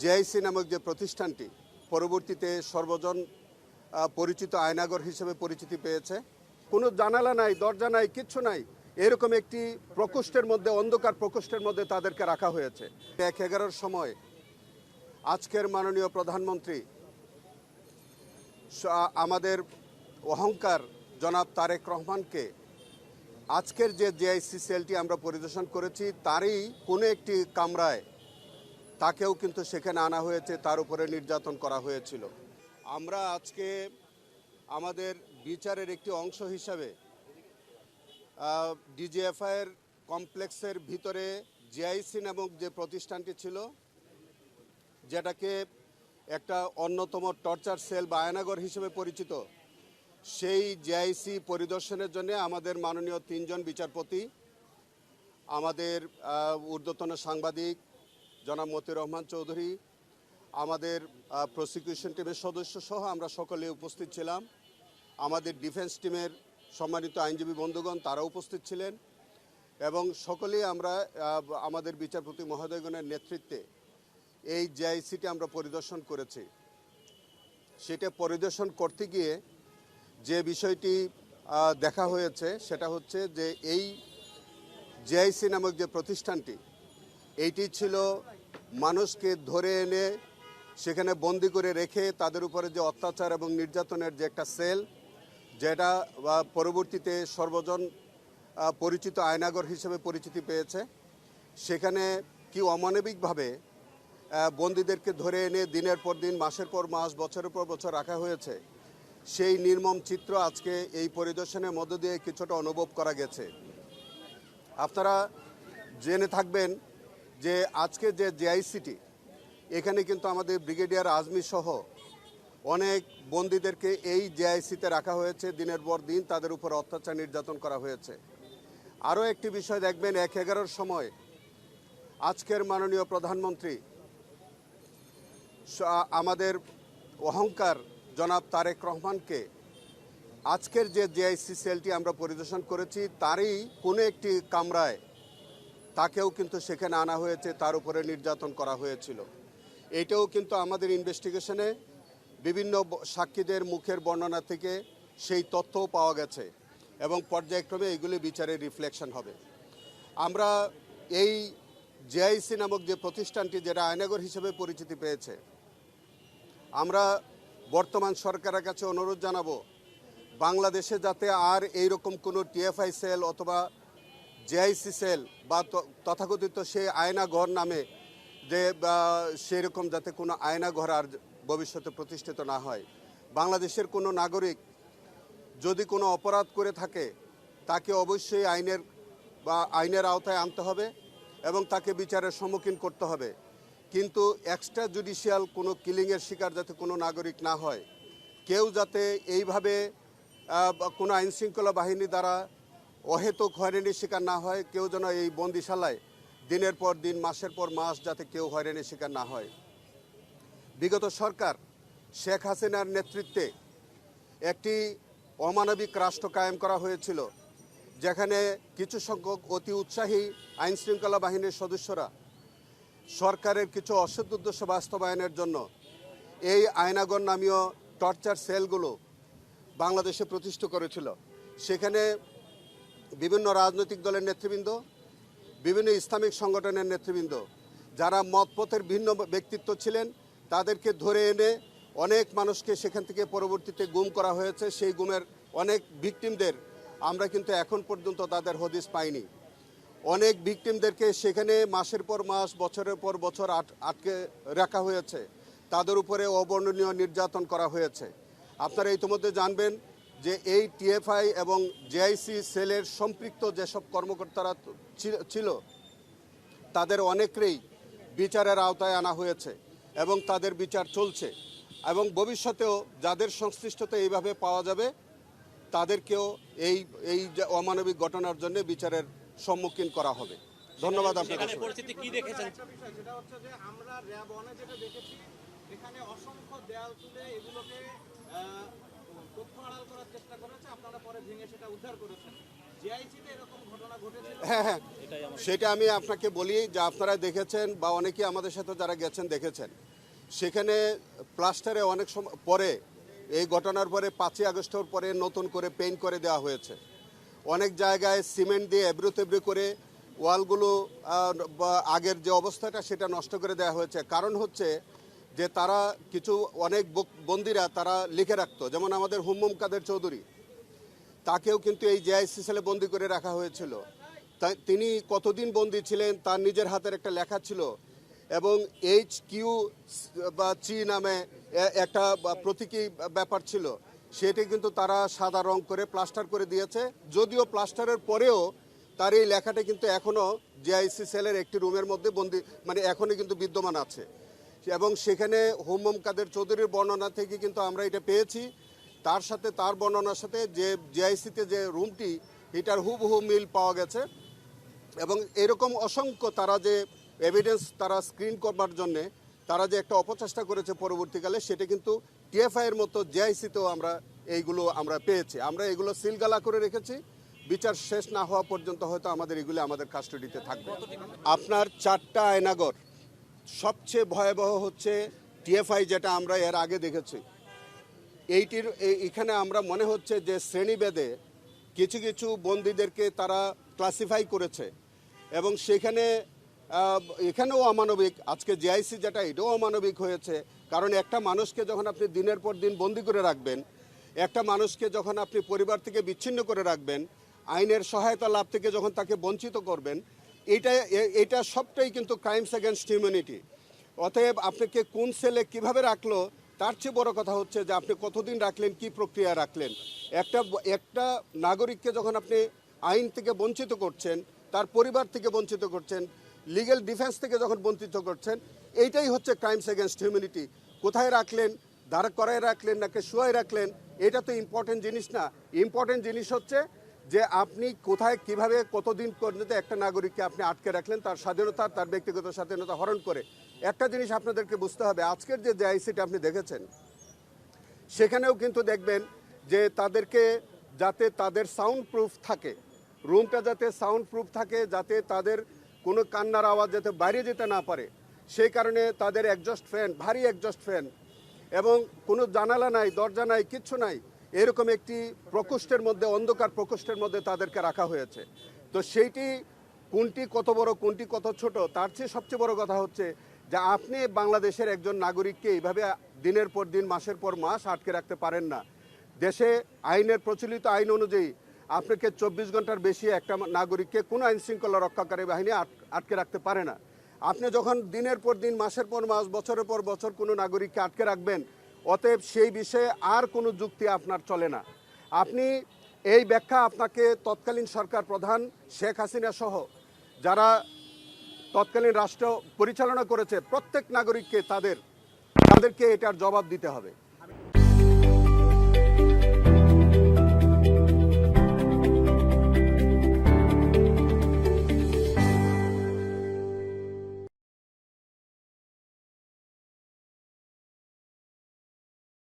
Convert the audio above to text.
JIC নামক যে প্রতিষ্ঠানটি পরবর্তীতে সর্বজন পরিচিত আয়নাগর হিসেবে পরিচিতি পেয়েছে, কোনো জানালা নাই, দরজা নাই, কিচ্ছু নাই, এরকম একটি প্রকোষ্ঠের মধ্যে, অন্ধকার প্রকোষ্ঠের মধ্যে তাদেরকে রাখা হয়েছে। 1:11 সময় আজকের মাননীয় প্রধানমন্ত্রী আমাদের অহংকার জনাব তারেক রহমানকে আজকের যে জেআইসি সেলটি আমরা পরিদর্শন করেছি তারই কোনো একটি কামরায় তাকেও কিন্তু সেখানে আনা হয়েছে, তার উপরে নির্যাতন করা হয়েছিল। আমরা আজকে আমাদের বিচারের একটি অংশ হিসাবে ডিজিএফআইয়ের কমপ্লেক্সের ভিতরে জেআইসি নামক যে প্রতিষ্ঠানটি ছিল, যেটাকে একটা অন্যতম টর্চার সেল বা আয়নাগর হিসেবে পরিচিত, সেই জেআইসি পরিদর্শনের জন্য আমাদের মাননীয় 3 জন বিচারপতি, আমাদের ঊর্ধ্বতন সাংবাদিক জনাব মতিউর রহমান চৌধুরী, আমাদের প্রসিকিউশন টিমের সদস্য সহ আমরা সকলে উপস্থিত ছিলাম। আমাদের ডিফেন্স টিমের সম্মানিত আইনজীবী বন্ধুগণ তারা উপস্থিত ছিলেন এবং সকলেই আমরা আমাদের বিচারপতি মহোদয়গণের নেতৃত্বে এই জেআইসিটি আমরা পরিদর্শন করেছি। সেটা পরিদর্শন করতে গিয়ে যে বিষয়টি দেখা হয়েছে সেটা হচ্ছে যে এই জেআইসি নামক যে প্রতিষ্ঠানটি, এইটি ছিল মানুষকে ধরে এনে সেখানে বন্দি করে রেখে তাদের উপরে যে অত্যাচার এবং নির্যাতনের যে একটা সেল, যেটা পরবর্তীতে সর্বজন পরিচিত আয়নাগর হিসেবে পরিচিতি পেয়েছে। সেখানে কি অমানবিকভাবে বন্দীদেরকে ধরে এনে দিনের পর দিন, মাসের পর মাস, বছরের পর বছর রাখা হয়েছে, সেই নির্মম চিত্র আজকে এই পরিদর্শনের মধ্য দিয়ে কিছুটা অনুভব করা গেছে। আপনারা জেনে থাকবেন যে আজকে যে জেআইসিটি, এখানে কিন্তু আমাদের ব্রিগেডিয়ার আজমি সহ অনেক বন্দীদেরকে এই জেআইসিতে রাখা হয়েছে, দিনের পর দিন তাদের উপর অত্যাচার নির্যাতন করা হয়েছে। আরও একটি বিষয় দেখবেন, 1:11 সময় আজকের মাননীয় প্রধানমন্ত্রী আমাদের অহংকার জনাব তারেক রহমানকে আজকের যে জেআইসি সেলটি আমরা পরিদর্শন করেছি তারই কোনো একটি কামরায় তাকেও কিন্তু সেখানে আনা হয়েছে, তার উপরে নির্যাতন করা হয়েছিল। এটাও কিন্তু আমাদের ইনভেস্টিগেশনে বিভিন্ন সাক্ষীদের মুখের বর্ণনা থেকে সেই তথ্যও পাওয়া গেছে এবং পর্যায়ক্রমে এইগুলি বিচারে রিফ্লেকশন হবে। আমরা এই জেআইসি নামক যে প্রতিষ্ঠানটি, যেটা আয়নাগর হিসেবে পরিচিতি পেয়েছে, আমরা বর্তমান সরকারের কাছে অনুরোধ জানাবো বাংলাদেশে যাতে আর এইরকম কোনো টিএফআই সেল অথবা জেআইসি সেল বা তথাকথিত সেই আয়নাঘর নামে যে সেরকম যাতে কোনো আয়নাঘর আর ভবিষ্যতে প্রতিষ্ঠিত না হয়। বাংলাদেশের কোনো নাগরিক যদি কোনো অপরাধ করে থাকে তাকে অবশ্যই আইনের আওতায় আনতে হবে এবং তাকে বিচারের সম্মুখীন করতে হবে। কিন্তু এক্সট্রা জুডিশিয়াল কোনো কিলিংয়ের শিকার যাতে কোনো নাগরিক না হয়, কেউ যাতে এইভাবে কোনো আইনশৃঙ্খলা বাহিনী দ্বারা অহেতুক হয়রানির শিকার না হয়, কেউ যেন এই বন্দিশালায় দিনের পর দিন, মাসের পর মাস যাতে কেউ হয়রানির শিকার না হয়। বিগত সরকার শেখ হাসিনার নেতৃত্বে একটি অমানবিক রাষ্ট্র কায়েম করা হয়েছিল, যেখানে কিছু সংখ্যক অতি উৎসাহী আইনশৃঙ্খলা বাহিনীর সদস্যরা সরকারের কিছু অসৎ উদ্দেশ্য বাস্তবায়নের জন্য এই আয়নাগর নামীয় টর্চার সেলগুলো বাংলাদেশে প্রতিষ্ঠা করেছিল। সেখানে বিভিন্ন রাজনৈতিক দলের নেতৃবৃন্দ, বিভিন্ন ইসলামিক সংগঠনের নেতৃবৃন্দ, যারা মতপথের ভিন্ন ব্যক্তিত্ব ছিলেন, তাদেরকে ধরে এনে অনেক মানুষকে সেখান থেকে পরবর্তীতে গুম করা হয়েছে। সেই গুমের অনেক ভিকটিমদের আমরা কিন্তু এখন পর্যন্ত তাদের হদিস পাইনি। অনেক ভিকটিমদেরকে সেখানে মাসের পর মাস, বছরের পর বছর আটকে রাখা হয়েছে, তাদের উপরে অবর্ণনীয় নির্যাতন করা হয়েছে। আপনারা ইতিমধ্যে জানবেন যে এই টিএফআই এবং জেআইসি সেলের সম্পৃক্ত যেসব কর্মকর্তারা ছিল তাদের অনেকেই বিচারের আওতায় আনা হয়েছে এবং তাদের বিচার চলছে এবং ভবিষ্যতেও যাদের সংশ্লিষ্টতা এইভাবে পাওয়া যাবে তাদেরকেও এই অমানবিক ঘটনার জন্য বিচারের সম্মুখীন করা হবে। ধন্যবাদ আপনাদের। পরিস্থিতি কি দেখেছেন? সেটা হচ্ছে যে আমরা র্যাব ওয়ানে যেটা দেখেছি, এখানে অসংখ্য দেয়াল তুলে এগুলোকে তথ্য আড়াল করার চেষ্টা করেছে, আপনারা পরে ভেঙে সেটা উদ্ধার করেছেন। জিআইসিতে এরকম ঘটনা ঘটেছিল? হ্যাঁ হ্যাঁ, সেটা আমি আপনাকে বলি যে আপনারা দেখেছেন বা অনেকেই আমাদের সাথে যারা গেছেন দেখেছেন, সেখানে প্লাস্টারে অনেক সময় পরে, এই ঘটনার পরে 5ই আগস্টের পরে নতুন করে পেইন্ট করে দেওয়া হয়েছে। অনেক জায়গায় সিমেন্ট দিয়ে এবড়ো তেবড়ো করে ওয়ালগুলো বা আগের যে অবস্থাটা সেটা নষ্ট করে দেওয়া হয়েছে। কারণ হচ্ছে যে তারা কিছু অনেক বন্দিরা তারা লিখে রাখতো, যেমন আমাদের হুম্মুম কাদের চৌধুরী, তাকেও কিন্তু এই জেআইসি সেলে বন্দি করে রাখা হয়েছিল। তিনি কতদিন বন্দি ছিলেন তার নিজের হাতের একটা লেখা ছিল, এবং HQ বা চি নামে একটা প্রতীকী ব্যাপার ছিল, সেটি কিন্তু তারা সাদা রং করে প্লাস্টার করে দিয়েছে। যদিও প্লাস্টারের পরেও তার এই লেখাটা কিন্তু এখনও জেআইসি সেলের একটি রুমের মধ্যে বন্দি, মানে এখনই কিন্তু বিদ্যমান আছে। এবং সেখানে হুম্মুম কাদের চৌধুরীর বর্ণনা থেকে কিন্তু আমরা এটা পেয়েছি, তার সাথে তার বর্ণনার সাথে যে জেআইসিতে যে রুমটি এটার হুবহু মিল পাওয়া গেছে। এবং এরকম অসংখ্য তারা যে এভিডেন্স তারা স্ক্রিন করবার জন্যে তারা যে একটা অপচেষ্টা করেছে পরবর্তীকালে, সেটা কিন্তু টিএফআইয়ের মতো জেআইসিতেও আমরা এইগুলো আমরা পেয়েছি। আমরা এগুলো সিলগালা করে রেখেছি, বিচার শেষ না হওয়া পর্যন্ত হয়তো আমাদের এগুলি আমাদের কাস্টডিতে থাকবে। আপনার 4টা আয়নাগর, সবচেয়ে ভয়াবহ হচ্ছে টিএফআই, যেটা আমরা এর আগে দেখেছি। এখানে আমরা মনে হচ্ছে যে শ্রেণীভেদে কিছু কিছু বন্দীদেরকে তারা ক্লাসিফাই করেছে, এবং সেখানে এখানেও অমানবিক, আজকে জেআইসি যেটা এটাও অমানবিক হয়েছে। কারণ একটা মানুষকে যখন আপনি দিনের পর দিন বন্দি করে রাখবেন, একটা মানুষকে যখন আপনি পরিবার থেকে বিচ্ছিন্ন করে রাখবেন, আইনের সহায়তা লাভ থেকে যখন তাকে বঞ্চিত করবেন, এটা সবটাই কিন্তু ক্রাইমস এগেনস্ট হিউম্যানিটি। অতএব আপনাকে কোন সেলে কিভাবে রাখলো তার চেয়ে বড় কথা হচ্ছে যে আপনি কতদিন রাখলেন, কি প্রক্রিয়া রাখলেন। একটা নাগরিককে যখন আপনি আইন থেকে বঞ্চিত করছেন, তার পরিবার থেকে বঞ্চিত করছেন, লিগ্যাল ডিফেন্স থেকে যখন বঞ্চিত করছেন, এইটাই হচ্ছে ক্রাইমস এগেনস্ট হিউম্যানিটি। কোথায় রাখলেন, দাঁড় করায় রাখলেন নাকি শুয়ায় রাখলেন, এটা তো ইম্পর্টেন্ট জিনিস না। ইম্পর্টেন্ট জিনিস হচ্ছে যে আপনি কোথায় কিভাবে কতদিন পর্যন্ত একটা নাগরিককে আপনি আটকে রাখলেন, তার স্বাধীনতা, তার ব্যক্তিগত স্বাধীনতা হরণ করে। একটা জিনিস আপনাদেরকে বুঝতে হবে, আজকের যে জেআইসিটা আপনি দেখেছেন, সেখানেও কিন্তু দেখবেন যে তাদেরকে যাতে তাদের সাউন্ড প্রুফ থাকে, রুমটা যাতে সাউন্ড প্রুফ থাকে, যাতে তাদের কোনো কান্নার আওয়াজ যাতে বাইরে যেতে না পারে, সেই কারণে তাদের একজস্ট ফ্যান, ভারী একজস্ট ফ্যান, এবং কোনো জানালা নাই, দরজা নাই, কিচ্ছু নাই, এরকম একটি প্রকোষ্ঠের মধ্যে, অন্ধকার প্রকোষ্ঠের মধ্যে তাদেরকে রাখা হয়েছে। তো সেইটি কোনটি কত বড়, কোনটি কত ছোট, তার চেয়ে সবচেয়ে বড় কথা হচ্ছে যে আপনি বাংলাদেশের একজন নাগরিককে এইভাবে দিনের পর দিন, মাসের পর মাস আটকে রাখতে পারেন না। দেশে আইনের প্রচলিত আইন অনুযায়ী আপনাকে 24 ঘন্টার বেশি একটা নাগরিককে কোনো আইন শৃঙ্খলা রক্ষাকারী বাহিনী আটকে রাখতে পারে না। আপনি যখন দিনের পর দিন, মাসের পর মাস, বছরের পর বছর কোনো নাগরিককে আটকে রাখবেন, অতএব সেই বিষয়ে আর কোনো যুক্তি আপনার চলে না। আপনি এই ব্যাখ্যা আপনাকে তৎকালীন সরকার প্রধান শেখ হাসিনা সহ যারা তৎকালীন রাষ্ট্র পরিচালনা করেছে, প্রত্যেক নাগরিককে তাদেরকে এটার জবাব দিতে হবে।